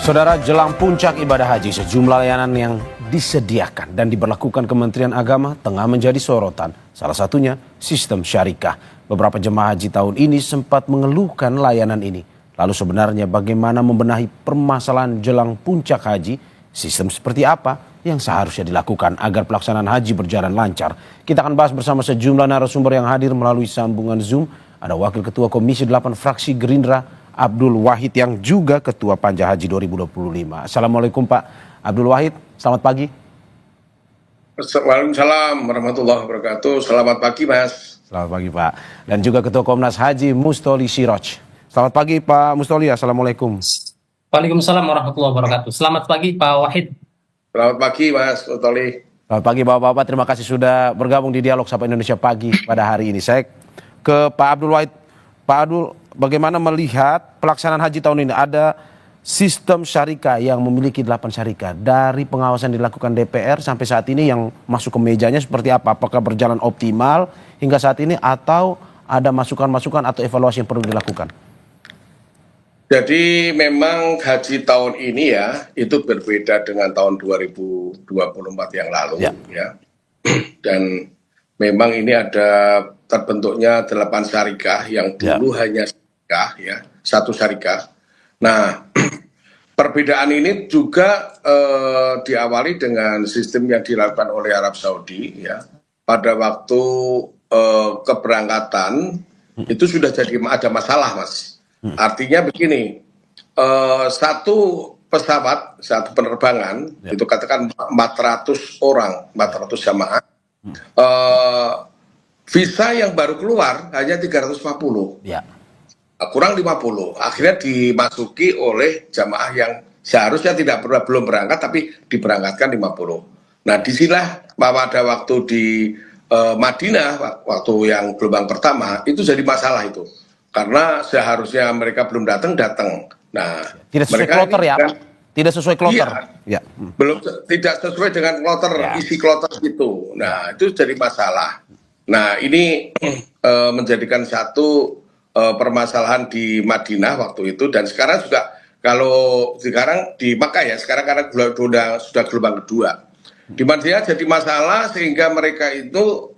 Saudara, jelang puncak ibadah haji, sejumlah layanan yang disediakan dan diberlakukan Kementerian Agama tengah menjadi sorotan. Salah satunya sistem syarikah. Beberapa jemaah haji tahun ini sempat mengeluhkan layanan ini. Lalu sebenarnya bagaimana membenahi permasalahan jelang puncak haji? Sistem seperti apa yang seharusnya dilakukan agar pelaksanaan haji berjalan lancar? Kita akan bahas bersama sejumlah narasumber yang hadir melalui sambungan Zoom. Ada Wakil Ketua Komisi 8 Fraksi Gerindra, Abdul Wahid, yang juga Ketua Panja Haji 2025. Assalamualaikum Pak Abdul Wahid, selamat pagi. Waalaikumsalam warahmatullahi wabarakatuh. Selamat pagi Mas. Selamat pagi Pak. Dan juga Ketua Komnas Haji Mustoli Siroj. Selamat pagi Pak Mustoli, Assalamualaikum. Waalaikumsalam warahmatullahi wabarakatuh. Selamat pagi Pak Wahid. Selamat pagi Mas Mustoli. Selamat pagi Bapak-Bapak, terima kasih sudah bergabung di Dialog Sapa Indonesia Pagi pada hari ini. Saya ke Pak Abdul Wahid. Pak Abdul, bagaimana melihat pelaksanaan haji tahun ini? Ada sistem syarikah yang memiliki 8 syarikah. Dari pengawasan dilakukan DPR sampai saat ini yang masuk ke mejanya seperti apa? Apakah berjalan optimal hingga saat ini atau ada masukan-masukan atau evaluasi yang perlu dilakukan? Jadi memang haji tahun ini ya itu berbeda dengan tahun 2024 yang lalu ya. Dan memang ini ada terbentuknya 8 syarikah yang dulu hanya syarikah ya, satu syarikah. Nah, perbedaan ini juga diawali dengan sistem yang dilakukan oleh Arab Saudi ya. Pada waktu keberangkatan itu sudah jadi ada masalah, Mas. Artinya begini, satu pesawat, satu penerbangan itu katakan 400 orang, 400 jamaah. Visa yang baru keluar hanya 350, kurang 50. Akhirnya dimasuki oleh jamaah yang seharusnya belum berangkat tapi diberangkatkan 50. Nah, disinilah pada waktu di Madinah, waktu yang gelombang pertama itu jadi masalah itu, karena seharusnya mereka belum datang. Nah, tidak sesuai kloter ya, Pak? Tidak sesuai kloter. Iya, belum, tidak sesuai dengan kloter, isi kloter itu. Nah, itu jadi masalah. Nah, ini menjadikan satu permasalahan di Madinah waktu itu, dan sekarang juga kalau sekarang di Makkah ya, sekarang karena sudah gelombang kedua. Di Madinah jadi masalah sehingga mereka itu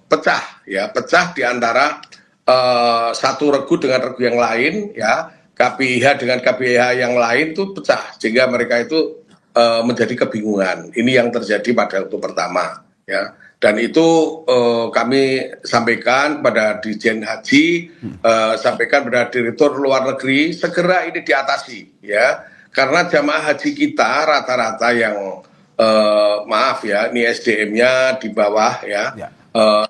pecah di antara satu regu dengan regu yang lain ya, KPIH dengan KPIH yang lain itu pecah sehingga mereka itu menjadi kebingungan. Ini yang terjadi pada waktu pertama ya. Dan itu kami sampaikan pada Dirjen Haji, sampaikan pada Direktur Luar Negeri, segera ini diatasi ya. Karena jamaah haji kita rata-rata yang maaf ya, ini SDM-nya di bawah ya.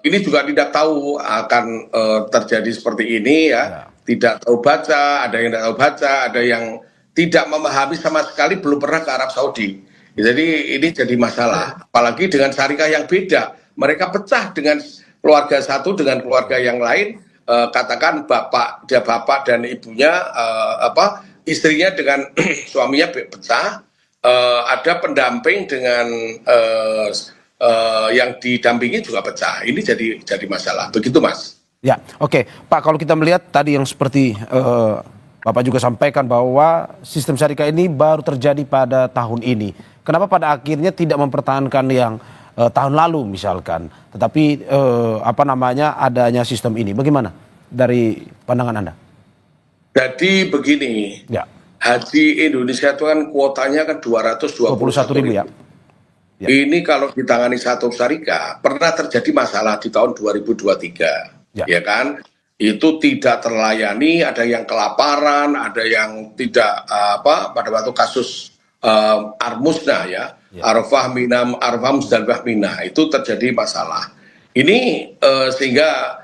Ini juga tidak tahu akan terjadi seperti ini ya. Tidak tahu baca, ada yang tidak tahu baca, ada yang tidak memahami sama sekali, belum pernah ke Arab Saudi. Jadi ini jadi masalah, apalagi dengan syarikah yang beda. Mereka pecah dengan keluarga satu dengan keluarga yang lain, katakan bapak dan ibunya, istrinya dengan suaminya pecah, ada pendamping dengan yang didampingi juga pecah. Ini jadi masalah. Begitu Mas. Ya, oke. Pak, kalau kita melihat tadi yang seperti Bapak juga sampaikan bahwa sistem syarikah ini baru terjadi pada tahun ini. Kenapa pada akhirnya tidak mempertahankan yang tahun lalu misalkan, tetapi adanya sistem ini? Bagaimana dari pandangan Anda? Jadi begini, haji Indonesia itu kan kuotanya kan 221.000 ya. Ini kalau ditangani satu syarikah, pernah terjadi masalah di tahun 2023, ya kan? Itu tidak terlayani, ada yang kelaparan, ada yang tidak pada waktu kasus Armusna ya, Arafah Musdalifah Mina, itu terjadi masalah. Ini sehingga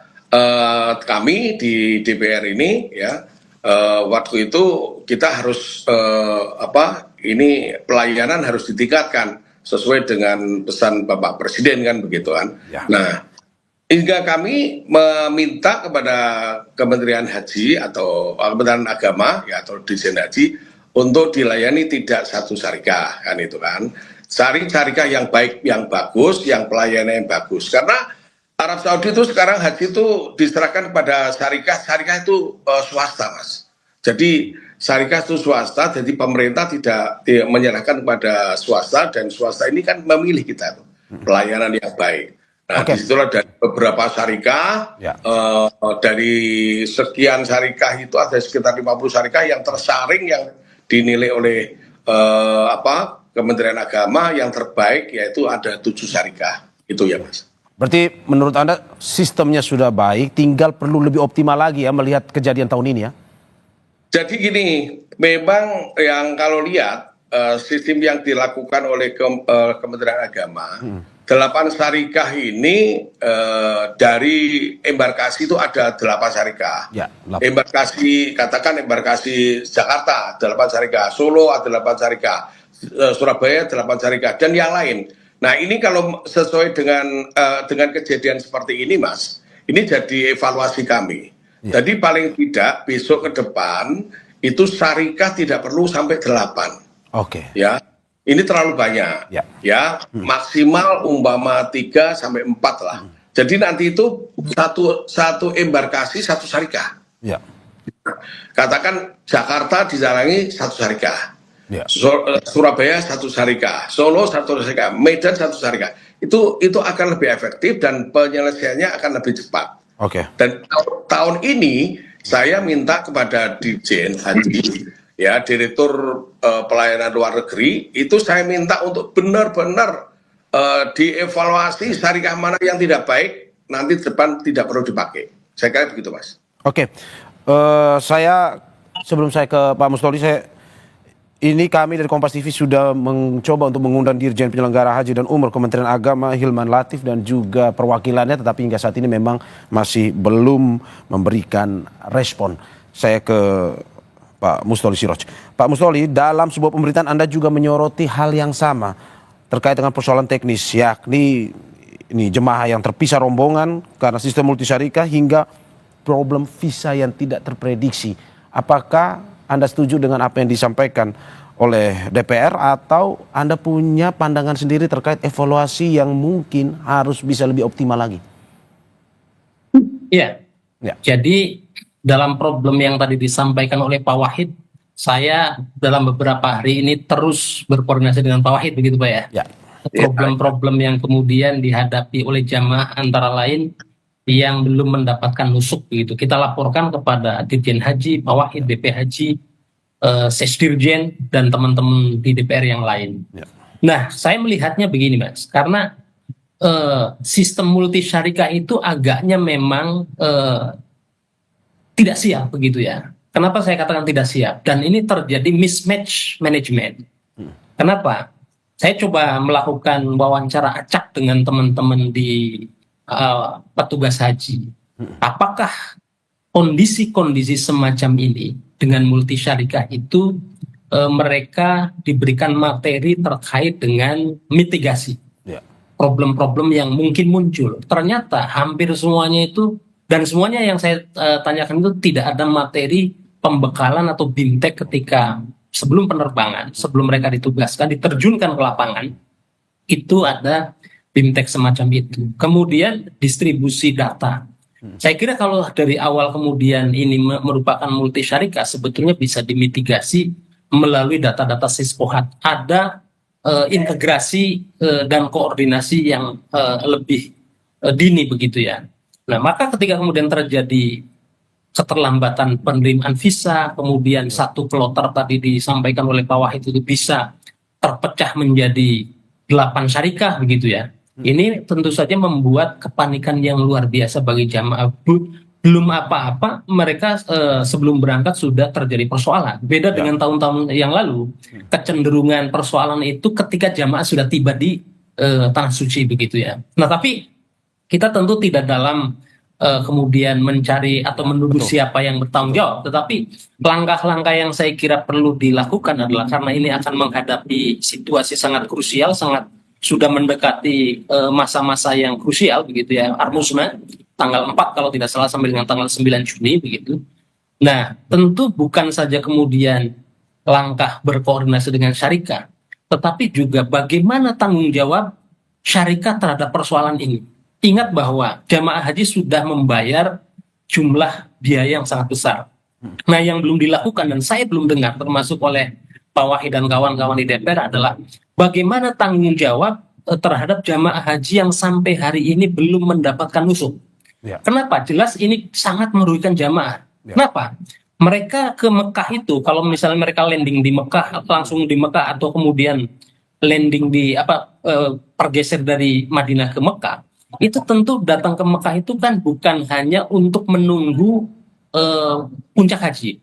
kami di DPR ini ya, waktu itu kita harus ini pelayanan harus ditingkatkan sesuai dengan pesan Bapak Presiden kan begitu kan. Nah, hingga kami meminta kepada Kementerian Haji atau Kementerian Agama ya, atau Dirjen Haji untuk dilayani tidak satu syarikah kan itu kan. Syarikah yang baik, yang bagus, yang pelayanan yang bagus. Karena Arab Saudi itu sekarang haji itu diserahkan kepada syarikah itu swasta Mas. Jadi syarikat itu swasta, jadi pemerintah tidak menyerahkan kepada swasta, dan swasta ini kan memilih kita tuh pelayanan yang baik. Nah, disitulah dari beberapa syarikat, dari sekian syarikat itu ada sekitar 50 syarikat yang tersaring, yang dinilai oleh Kementerian Agama yang terbaik, yaitu ada 7 syarikat. Itu ya, Mas. Berarti menurut Anda sistemnya sudah baik, tinggal perlu lebih optimal lagi ya melihat kejadian tahun ini ya? Jadi gini, memang yang kalau lihat sistem yang dilakukan oleh Kementerian Agama, 8 syarikat ini dari embarkasi itu ada 8 syarikat. Ya, embarkasi, katakan embarkasi Jakarta 8 syarikat, Solo ada 8 syarikat, Surabaya 8 syarikat, dan yang lain. Nah, ini kalau sesuai dengan kejadian seperti ini, Mas, ini jadi evaluasi kami. Ya. Jadi paling tidak besok ke depan itu syarikat tidak perlu sampai 8. Oke. Ya, ini terlalu banyak. Ya, maksimal umpama 3 sampai 4 lah. Jadi nanti itu satu embarkasi 1 syarikat. Ya. Katakan Jakarta dijalangi 1 syarikat. Ya. Surabaya 1 syarikat, Solo 1 syarikat, Medan 1 syarikat. Itu akan lebih efektif dan penyelesaiannya akan lebih cepat. Oke. Dan tahun ini saya minta kepada Dirjen Haji, ya, Direktur Pelayanan Luar Negeri, itu saya minta untuk benar-benar dievaluasi syarikat mana yang tidak baik, nanti depan tidak perlu dipakai. Saya kira begitu, Mas. Oke. Sebelum saya ke Pak Mustoli, ini kami dari Kompas TV sudah mencoba untuk mengundang Dirjen Penyelenggara Haji dan Umroh Kementerian Agama Hilman Latif dan juga perwakilannya, tetapi hingga saat ini memang masih belum memberikan respon. Saya ke Pak Mustoli Siroj. Pak Mustoli, dalam sebuah pemberitaan Anda juga menyoroti hal yang sama terkait dengan persoalan teknis, yakni ini jemaah yang terpisah rombongan karena sistem multisyarikah hingga problem visa yang tidak terprediksi. Apakah Anda setuju dengan apa yang disampaikan oleh DPR atau Anda punya pandangan sendiri terkait evaluasi yang mungkin harus bisa lebih optimal lagi? Iya. Ya. Jadi dalam problem yang tadi disampaikan oleh Pak Wahid, saya dalam beberapa hari ini terus berkoordinasi dengan Pak Wahid, begitu Pak ya? Ya. Problem-problem yang kemudian dihadapi oleh jamaah antara lain yang belum mendapatkan nusuk begitu. Kita laporkan kepada Dirjen Haji, Pak Wahid, BP Haji, Sesdirjen, dan teman-teman di DPR yang lain. Ya. Nah, saya melihatnya begini, Mas, karena sistem multi syarikah itu agaknya memang tidak siap begitu ya. Kenapa saya katakan tidak siap? Dan ini terjadi mismatch management. Kenapa? Saya coba melakukan wawancara acak dengan teman-teman di petugas haji. Apakah kondisi-kondisi semacam ini dengan multi syarikah itu mereka diberikan materi terkait dengan mitigasi problem-problem yang mungkin muncul? Ternyata hampir semuanya itu, dan semuanya yang saya tanyakan itu tidak ada materi pembekalan atau BIMTEK ketika sebelum penerbangan, sebelum mereka ditugaskan, diterjunkan ke lapangan, itu ada BIMTEK semacam itu. Kemudian distribusi data. Saya kira kalau dari awal kemudian ini merupakan multi syarikah, sebetulnya bisa dimitigasi melalui data-data Sispohat. Ada integrasi dan koordinasi yang lebih dini begitu ya. Nah, maka ketika kemudian terjadi keterlambatan penerimaan visa, kemudian satu kloter tadi disampaikan oleh Pak Wahid itu bisa terpecah menjadi 8 syarikah begitu ya. Ini tentu saja membuat kepanikan yang luar biasa bagi jamaah. Belum apa-apa, mereka sebelum berangkat sudah terjadi persoalan. Beda dengan tahun-tahun yang lalu, kecenderungan persoalan itu ketika jamaah sudah tiba di Tanah Suci begitu ya. Nah, tapi kita tentu tidak dalam kemudian mencari atau menuduh siapa yang bertanggung jawab. Tetapi langkah-langkah yang saya kira perlu dilakukan adalah karena ini akan menghadapi situasi sangat krusial, sudah mendekati masa-masa yang krusial begitu ya, Armusna tanggal 4 kalau tidak salah sampai dengan tanggal 9 Juni begitu. Nah, tentu bukan saja kemudian langkah berkoordinasi dengan syarikah, tetapi juga bagaimana tanggung jawab syarikah terhadap persoalan ini. Ingat bahwa jamaah haji sudah membayar jumlah biaya yang sangat besar. Nah, yang belum dilakukan dan saya belum dengar termasuk oleh Pak Wahid dan kawan-kawan di DPR adalah bagaimana tanggung jawab terhadap jamaah haji yang sampai hari ini belum mendapatkan nusuk. Ya. Kenapa? Jelas ini sangat merugikan jamaah. Ya. Kenapa? Mereka ke Mekah itu, kalau misalnya mereka landing di Mekah, langsung di Mekah atau kemudian landing di pergeser dari Madinah ke Mekah, itu tentu datang ke Mekah itu kan bukan hanya untuk menunggu puncak haji,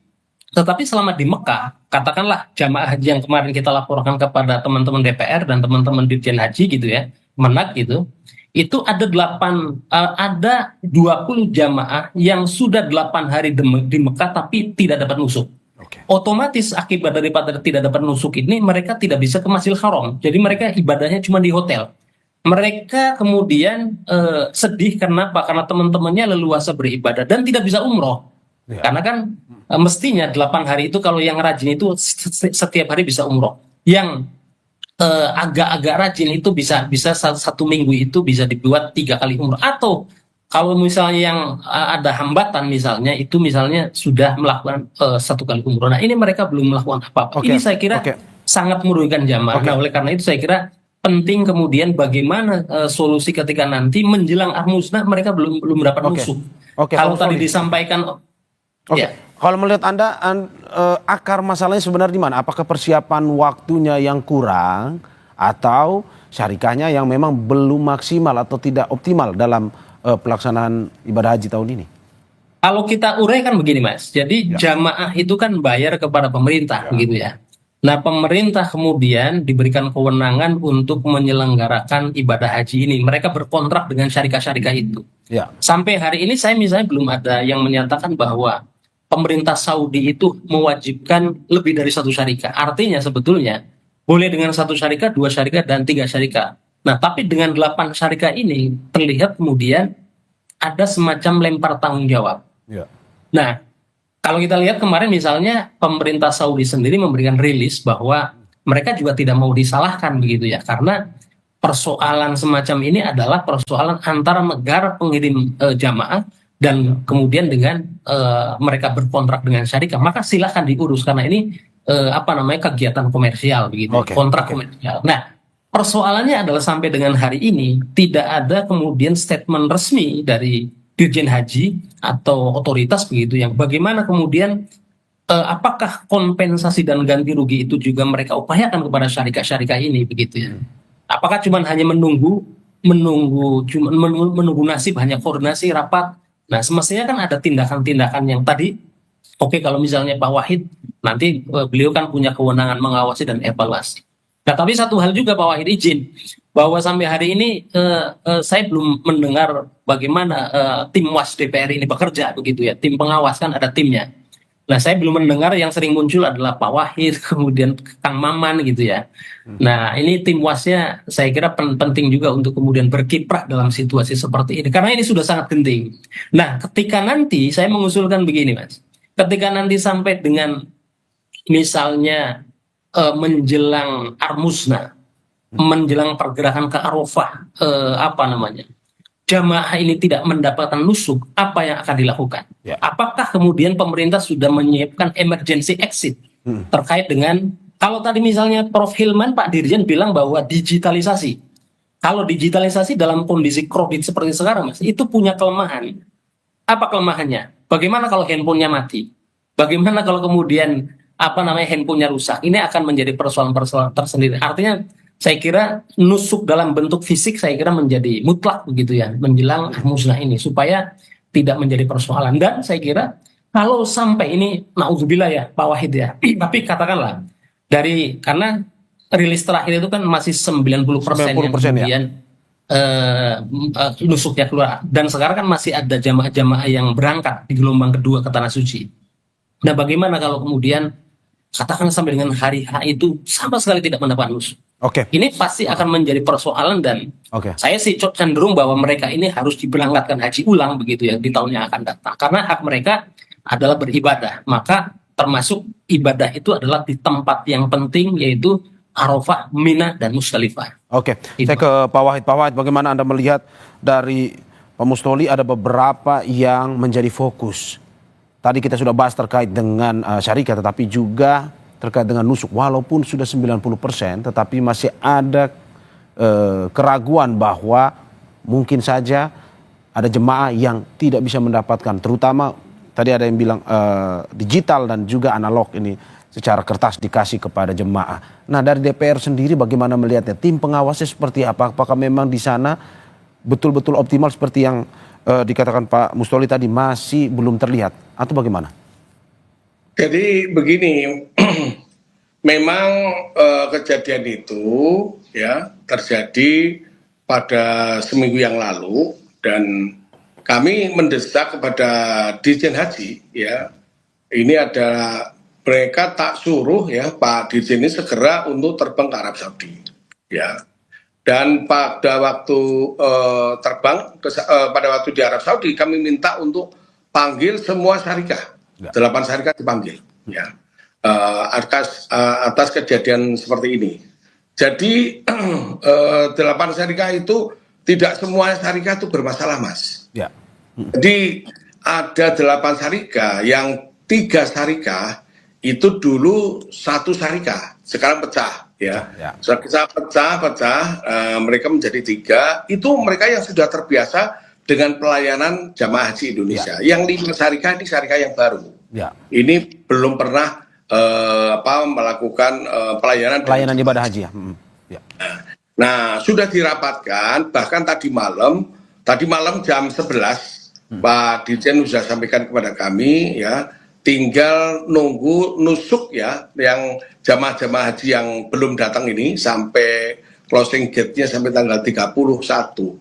tetapi selama di Mekah, katakanlah jamaah haji yang kemarin kita laporkan kepada teman-teman DPR dan teman-teman Dirjen Haji gitu ya, Menak gitu, itu ada 20 jamaah yang sudah 8 hari di Mekah tapi tidak dapat nusuk. Oke. Otomatis akibat daripada tidak dapat nusuk ini mereka tidak bisa ke Masjidil Haram. Jadi mereka ibadahnya cuma di hotel. Mereka kemudian sedih kenapa? Karena teman-temannya leluasa beribadah dan tidak bisa umroh. Ya. Karena kan mestinya 8 hari itu kalau yang rajin itu setiap hari bisa umroh. Yang agak-agak rajin itu bisa satu minggu itu bisa dibuat 3 kali umroh. Atau kalau misalnya yang ada hambatan misalnya itu misalnya sudah melakukan 1 kali umroh. Nah ini mereka belum melakukan apa-apa. Oke. Ini saya kira sangat merugikan jamaah. Oke. Nah oleh karena itu saya kira penting kemudian bagaimana solusi ketika nanti menjelang Ahmusnah mereka belum dapat Oke. musuh. Oke, Kalau Pak tadi Musoli. disampaikan, Oke. ya. Kalau melihat Anda, akar masalahnya sebenarnya di mana? Apakah persiapan waktunya yang kurang atau syarikahnya yang memang belum maksimal atau tidak optimal dalam pelaksanaan ibadah haji tahun ini? Kalau kita uraikan begini Mas, jadi jamaah itu kan bayar kepada pemerintah begitu ya. Nah pemerintah kemudian diberikan kewenangan untuk menyelenggarakan ibadah haji ini. Mereka berkontrak dengan syarikah-syarikah itu. Ya. Sampai hari ini saya misalnya belum ada yang menyatakan bahwa pemerintah Saudi itu mewajibkan lebih dari 1 syarikah. Artinya sebetulnya boleh dengan 1 syarikah, 2 syarikah, dan 3 syarikah. Nah tapi dengan 8 syarikah ini terlihat kemudian ada semacam lempar tanggung jawab. Ya. Nah, kalau kita lihat kemarin misalnya pemerintah Saudi sendiri memberikan rilis bahwa mereka juga tidak mau disalahkan begitu ya, karena persoalan semacam ini adalah persoalan antara negara pengirim jamaah dan kemudian dengan mereka berkontrak dengan syarikah, maka silahkan diurus karena ini kegiatan komersial begitu, kontrak komersial. Nah, persoalannya adalah sampai dengan hari ini tidak ada kemudian statement resmi dari Dirjen Haji atau otoritas begitu yang bagaimana kemudian apakah kompensasi dan ganti rugi itu juga mereka upayakan kepada syarikah-syarikah ini begitu ya. Apakah cuma hanya menunggu nasib, hanya koordinasi rapat. Nah, semestinya kan ada tindakan-tindakan yang tadi kalau misalnya Pak Wahid nanti beliau kan punya kewenangan mengawasi dan evaluasi. Nah, tapi satu hal juga Pak Wahid izin bahwa sampai hari ini saya belum mendengar bagaimana tim WAS DPR ini bekerja begitu ya. Tim pengawas kan ada timnya. Nah, saya belum mendengar, yang sering muncul adalah Pak Wahid, kemudian Kang Maman gitu ya. Nah, ini tim WAS-nya saya kira penting juga untuk kemudian berkiprah dalam situasi seperti ini. Karena ini sudah sangat genting. Nah, ketika nanti saya mengusulkan begini Mas. Ketika nanti sampai dengan misalnya menjelang Ahmusnah, menjelang pergerakan ke Arafah, jamaah ini tidak mendapatkan nusuk, apa yang akan dilakukan? Ya. Apakah kemudian pemerintah sudah menyiapkan emergency exit terkait dengan, kalau tadi misalnya Prof. Hilman, Pak Dirjen bilang bahwa digitalisasi. Kalau digitalisasi dalam kondisi kredit seperti sekarang, Mas, itu punya kelemahan. Apa kelemahannya? Bagaimana kalau handphonenya mati? Bagaimana kalau kemudian handphonenya rusak? Ini akan menjadi persoalan-persoalan tersendiri. Artinya saya kira nusuk dalam bentuk fisik saya kira menjadi mutlak begitu ya menjelang Ahmusnah ini supaya tidak menjadi persoalan. Dan saya kira kalau sampai ini naudzubillah ya Pak Wahid ya, tapi katakanlah karena rilis terakhir itu kan masih 90% yang kemudian nusuknya keluar, dan sekarang kan masih ada jamaah-jamaah yang berangkat di gelombang kedua ke Tanah Suci. Nah, bagaimana kalau kemudian katakan sampai dengan hari H itu sama sekali tidak mendapat nusuk? Ini pasti akan menjadi persoalan dan saya sih cenderung bahwa mereka ini harus diberangkatkan haji ulang begitu ya di tahun yang akan datang. Karena hak mereka adalah beribadah. Maka termasuk ibadah itu adalah di tempat yang penting yaitu Arafah, Mina, dan Musdalifah. Saya ke Pak Wahid. Pak Wahid, bagaimana Anda melihat dari Pak Musoli ada beberapa yang menjadi fokus tadi kita sudah bahas terkait dengan syarikat, tetapi juga terkait dengan nusuk. Walaupun sudah 90%, tetapi masih ada keraguan bahwa mungkin saja ada jemaah yang tidak bisa mendapatkan, terutama tadi ada yang bilang digital dan juga analog ini secara kertas dikasih kepada jemaah. Nah, dari DPR sendiri bagaimana melihatnya? Tim pengawasnya seperti apa? Apakah memang di sana betul-betul optimal seperti yang dikatakan Pak Mustoli tadi, masih belum terlihat atau bagaimana? Jadi begini, memang kejadian itu ya terjadi pada seminggu yang lalu, dan kami mendesak kepada Dirjen Haji ya, ini adalah mereka tak suruh ya Pak Dirjen ini segera untuk terbang ke Arab Saudi ya. Dan pada waktu terbang pada waktu di Arab Saudi, kami minta untuk panggil semua syarikah, 8 syarikah dipanggil ya, atas kejadian seperti ini. Jadi 8 syarikah itu tidak semua syarikah itu bermasalah, Mas. Ya. Jadi ada 8 syarikah yang 3 syarikah itu dulu satu syarikah, sekarang pecah ya. Setelah pecah, mereka menjadi 3. Itu mereka yang sudah terbiasa dengan pelayanan jamaah haji Indonesia. Yang 5 syarikah ini syarikah yang baru. Ini belum pernah melakukan pelayanan ibadah haji ya. Nah, sudah dirapatkan, bahkan tadi malam jam 11 Pak Dirjen sudah sampaikan kepada kami ya, tinggal nunggu nusuk ya, yang jamaah-jamaah haji yang belum datang ini sampai closing gate-nya sampai tanggal 31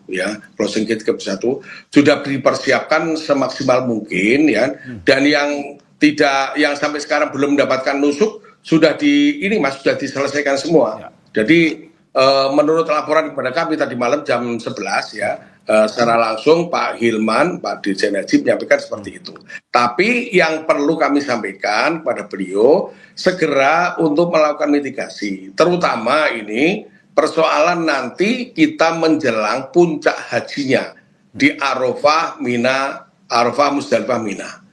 ya, closing gate 31 sudah dipersiapkan semaksimal mungkin ya, dan yang sampai sekarang belum mendapatkan nusuk sudah sudah diselesaikan semua. Jadi menurut laporan kepada kami tadi malam jam 11 ya, secara langsung Pak Hilman, Pak Dirjen Haji menyampaikan seperti itu. Tapi yang perlu kami sampaikan kepada beliau, segera untuk melakukan mitigasi. Terutama ini persoalan nanti kita menjelang puncak hajinya di Arafah, Mina, Arafah, Musdalifah, Mina.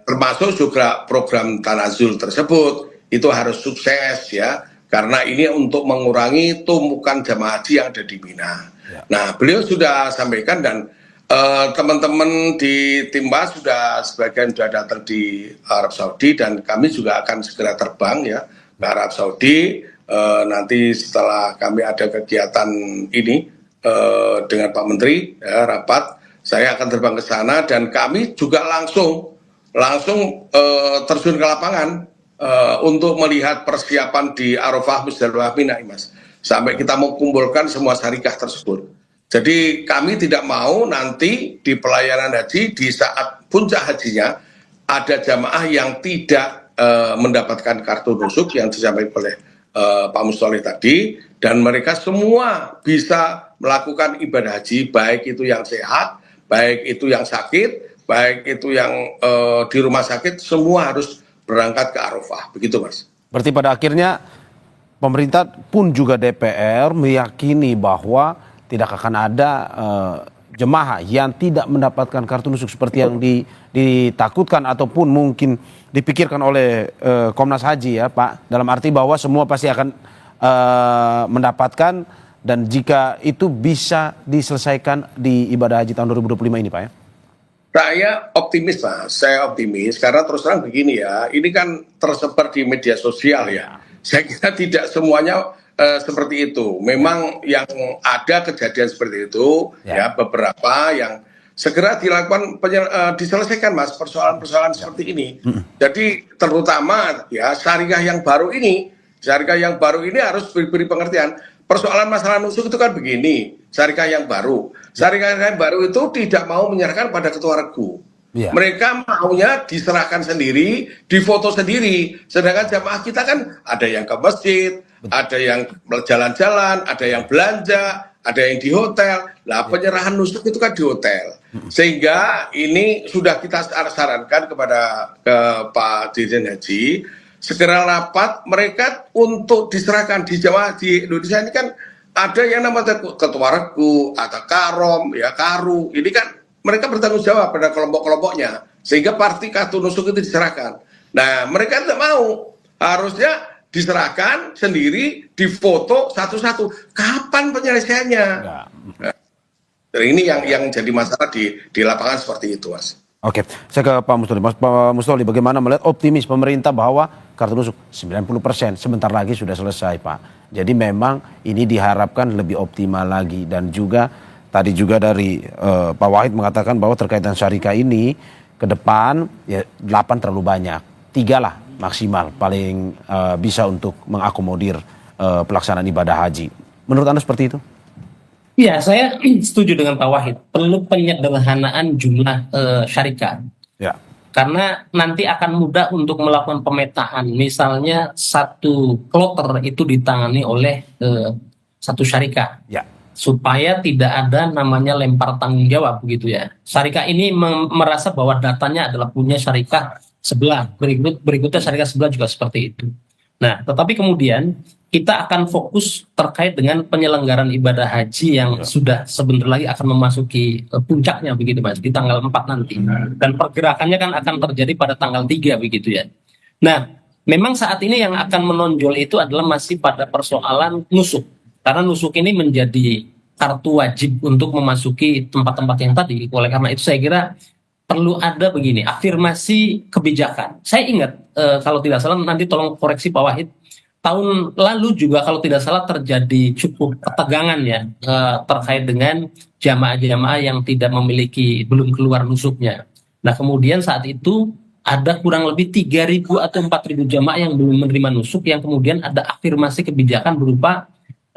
Termasuk juga program Tanazul tersebut, itu harus sukses ya. Karena ini untuk mengurangi tumpukan jamaah haji yang ada di Mina. Nah, beliau sudah sampaikan, dan teman-teman di Timba sebagian sudah datang di Arab Saudi, dan kami juga akan segera terbang ya ke Arab Saudi. Nanti setelah kami ada kegiatan ini dengan Pak Menteri ya, rapat, saya akan terbang ke sana, dan kami juga langsung terjun ke lapangan untuk melihat persiapan di Arafah, Musdalifah, Mina, Mas. Sampai kita mau kumpulkan semua syarikah tersebut. Jadi kami tidak mau nanti di pelayanan haji di saat puncak hajinya ada jamaah yang tidak mendapatkan kartu nusuk yang disampaikan oleh Pak Mustoli tadi, dan mereka semua bisa melakukan ibadah haji, baik itu yang sehat, baik itu yang sakit, baik itu yang di rumah sakit, semua harus berangkat ke Arafah. Begitu, Mas. Berarti pada akhirnya pemerintah pun juga DPR meyakini bahwa tidak akan ada jemaah yang tidak mendapatkan kartu nusuk seperti yang ditakutkan ataupun mungkin dipikirkan oleh Komnas Haji ya Pak. Dalam arti bahwa semua pasti akan mendapatkan, dan jika itu bisa diselesaikan di ibadah haji tahun 2025 ini Pak ya. Saya optimis, Mas. Saya optimis karena terus terang begini ya, ini kan tersebar di media sosial ya. Saya kira tidak semuanya seperti itu. Memang yang ada kejadian seperti itu ya, beberapa yang segera dilakukan diselesaikan, Mas, persoalan-persoalan seperti ini. Jadi terutama ya syarikah yang baru ini harus beri pengertian. Persoalan masalah nusuk itu kan begini, syarikah yang baru itu tidak mau menyerahkan pada ketua regu. Mereka maunya diserahkan sendiri, difoto sendiri. Sedangkan jamaah kita kan ada yang ke masjid, ada yang jalan-jalan, ada yang belanja, ada yang di hotel. Nah, penyerahan nusuk itu kan di hotel. Sehingga ini sudah kita sarankan kepada Pak Dirjen Haji, segera rapat mereka untuk diserahkan di jamaah di Indonesia ini kan ada yang namanya ketua regu atau karom ya karu, ini kan mereka bertanggung jawab pada kelompok-kelompoknya. sehingga parti kartu nusuk itu diserahkan. Nah, mereka tidak mau, harusnya diserahkan sendiri, difoto satu-satu. Kapan penyelesaiannya? Ya. Nah, ini yang jadi masalah di lapangan seperti itu, Mas. Oke, saya ke Pak Mustoli. Pak Mustoli, bagaimana melihat optimis pemerintah bahwa kartu nusuk 90% sebentar lagi sudah selesai, Pak. Jadi memang ini diharapkan lebih optimal lagi, dan juga tadi juga dari Pak Wahid mengatakan bahwa terkait dengan syarikah ini ke depan ya 8 terlalu banyak, 3 lah maksimal paling bisa untuk mengakomodir pelaksanaan ibadah haji. Menurut Anda seperti itu? Ya, saya setuju dengan Pak Wahid. Perlu penyederhanaan jumlah syarikat. Ya. Karena nanti akan mudah untuk melakukan pemetaan. Misalnya satu kloter itu ditangani oleh satu syarikat. Ya. Supaya tidak ada namanya lempar tanggung jawab begitu ya. Syarikat ini merasa bahwa datanya adalah punya syarikat sebelah. Berikutnya syarikat sebelah juga seperti itu. Nah, tetapi kemudian kita akan fokus terkait dengan penyelenggaraan ibadah haji yang sudah sebentar lagi akan memasuki puncaknya begitu Mas, di tanggal 4 nanti. Dan pergerakannya kan akan terjadi pada tanggal 3 begitu ya. Nah, memang saat ini yang akan menonjol itu adalah masih pada persoalan nusuk. Karena nusuk ini menjadi kartu wajib untuk memasuki tempat-tempat yang tadi. Oleh karena itu saya kira perlu ada begini, afirmasi kebijakan. Saya ingat kalau tidak salah, nanti tolong koreksi Pak Wahid, tahun lalu juga kalau tidak salah terjadi cukup ketegangan ya terkait dengan jamaah-jamaah yang tidak memiliki, belum keluar nusuknya. Nah kemudian saat itu ada kurang lebih 3.000 atau 4.000 jamaah yang belum menerima nusuk, yang kemudian ada afirmasi kebijakan berupa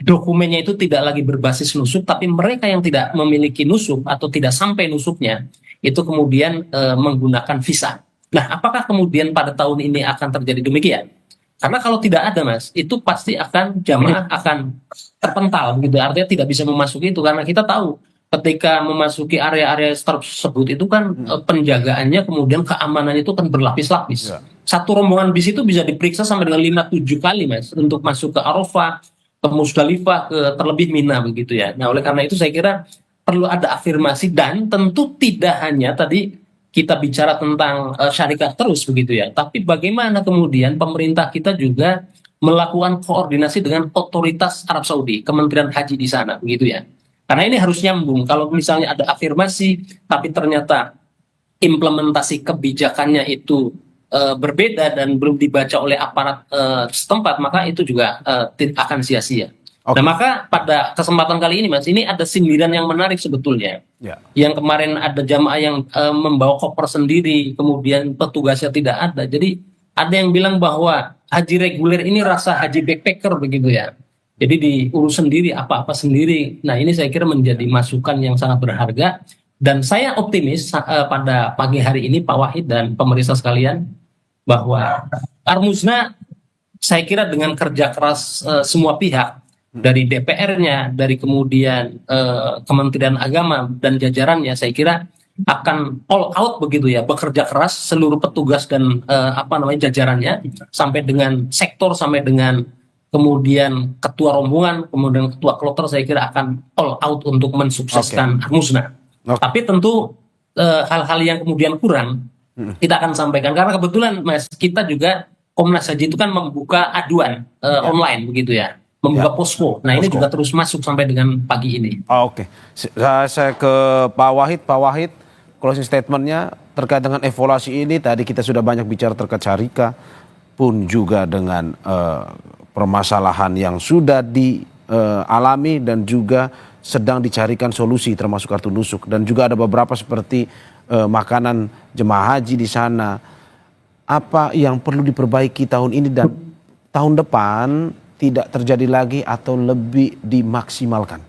dokumennya itu tidak lagi berbasis nusuk, tapi mereka yang tidak memiliki nusuk atau tidak sampai nusuknya itu kemudian menggunakan visa. Nah apakah kemudian pada tahun ini akan terjadi demikian? Karena kalau tidak ada Mas, itu pasti akan jamaah akan terpental begitu. Artinya tidak bisa memasuki itu, karena kita tahu ketika memasuki area-area tersebut itu kan penjagaannya kemudian keamanannya itu kan berlapis-lapis. Satu rombongan bis itu bisa diperiksa sampai dengan 5-7 kali Mas untuk masuk ke Arafah, ke Musdalifah, ke terlebih Mina begitu ya. Nah oleh karena itu saya kira perlu ada afirmasi, dan tentu tidak hanya tadi kita bicara tentang syarikat terus begitu ya, tapi bagaimana kemudian pemerintah kita juga melakukan koordinasi dengan otoritas Arab Saudi, Kementerian Haji di sana begitu ya. Karena ini harus nyambung. Kalau misalnya ada afirmasi tapi ternyata implementasi kebijakannya itu berbeda dan belum dibaca oleh aparat setempat, maka itu juga akan sia-sia. Okay. Nah maka pada kesempatan kali ini Mas, ini ada sindiran yang menarik sebetulnya. Yang kemarin ada jamaah yang membawa koper sendiri, kemudian petugasnya tidak ada. Jadi ada yang bilang bahwa haji reguler ini rasa haji backpacker begitu ya. Jadi diurus sendiri, apa-apa sendiri. Nah ini saya kira menjadi masukan yang sangat berharga. Dan saya optimis pada pagi hari ini Pak Wahid dan pemerintah sekalian, bahwa Armusna saya kira dengan kerja keras semua pihak, dari DPR-nya, dari kemudian Kementerian Agama dan jajarannya, saya kira akan all out begitu ya, bekerja keras seluruh petugas dan jajarannya, sampai dengan sektor, sampai dengan kemudian ketua rombongan, kemudian ketua kloter, saya kira akan all out untuk mensukseskan Armusna. Tapi tentu hal-hal yang kemudian kurang kita akan sampaikan, karena kebetulan Mas, kita juga Komnas Haji itu kan membuka aduan online begitu ya, membuka posko. Nah ini juga terus masuk sampai dengan pagi ini. Oke. Saya ke Pak Wahid. Pak Wahid, closing statementnya terkait dengan evaluasi ini. Tadi kita sudah banyak bicara terkait syarikah, pun juga dengan permasalahan yang sudah dialami dan juga sedang dicarikan solusi, termasuk kartu nusuk. Dan juga ada beberapa seperti makanan jemaah haji di sana. Apa yang perlu diperbaiki tahun ini dan tahun depan tidak terjadi lagi atau lebih dimaksimalkan?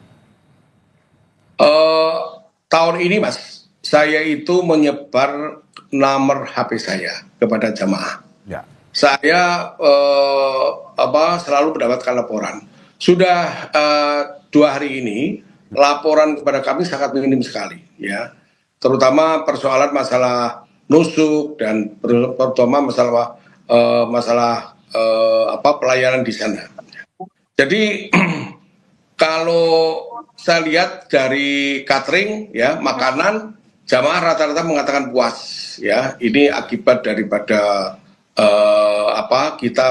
Tahun ini Mas, saya itu menyebar nomor HP saya kepada jamaah. Ya. Saya selalu mendapatkan laporan. Sudah 2 hari ini laporan kepada kami sangat minim sekali, ya. Terutama persoalan masalah nusuk dan terutama masalah pelayanan di sana. Jadi kalau saya lihat dari catering ya, makanan jamaah rata-rata mengatakan puas ya. Ini akibat daripada kita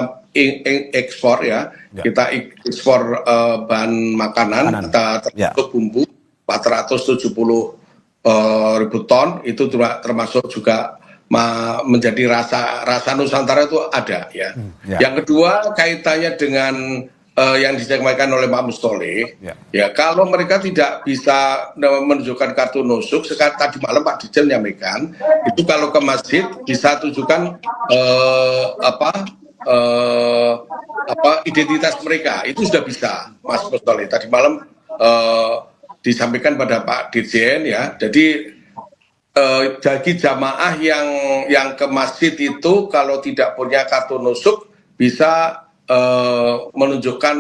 ekspor ya. Kita ekspor bahan makanan, kita termasuk bumbu 470.000 ton, itu termasuk juga menjadi rasa Nusantara itu ada ya. Yang kedua kaitannya dengan yang disampaikan oleh Pak Mustoleh, ya kalau mereka tidak bisa menunjukkan kartu nusuk, sekarang tadi malam Pak Dirjen menyampaikan itu kalau ke masjid bisa tunjukkan identitas mereka, itu sudah bisa Mas Mustoleh. Tadi malam disampaikan pada Pak Dirjen ya. Jadi bagi jamaah yang ke masjid itu kalau tidak punya kartu nusuk bisa menunjukkan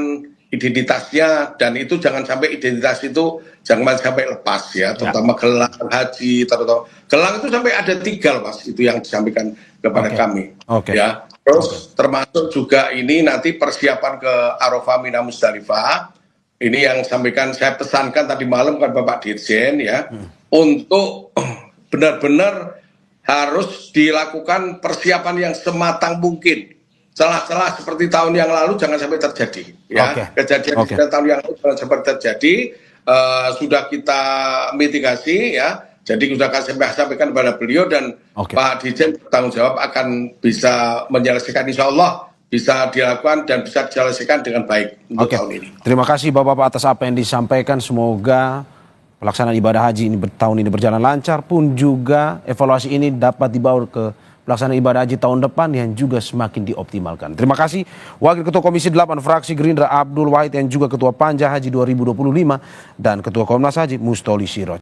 identitasnya, dan itu jangan sampai identitas itu jangan sampai lepas ya, terutama gelang haji, terutama gelang itu sampai ada 3 Mas, itu yang disampaikan kepada kami ya. Terus termasuk juga ini nanti persiapan ke Arafah Mina Musdalifah, ini yang sampaikan saya pesankan tadi malam kan Bapak Dirjen ya, untuk benar-benar harus dilakukan persiapan yang sematang mungkin. Celah-celah seperti tahun yang lalu jangan sampai terjadi ya. Kejadian tahun yang lalu jangan sampai terjadi. Sudah kita mitigasi ya. Jadi sudah kami sampaikan kepada beliau, dan Pak Dirjen bertanggung jawab akan bisa menyelesaikan, insya Allah bisa dilakukan dan bisa diselesaikan dengan baik untuk tahun ini. Terima kasih Bapak-Bapak atas apa yang disampaikan. Semoga pelaksanaan ibadah haji ini tahun ini berjalan lancar, pun juga evaluasi ini dapat dibawa ke pelaksanaan ibadah haji tahun depan yang juga semakin dioptimalkan. Terima kasih Wakil Ketua Komisi 8 Fraksi Gerindra Abdul Wahid, yang juga Ketua Panja Haji 2025 dan Ketua Komnas Haji Mustoli Siroj.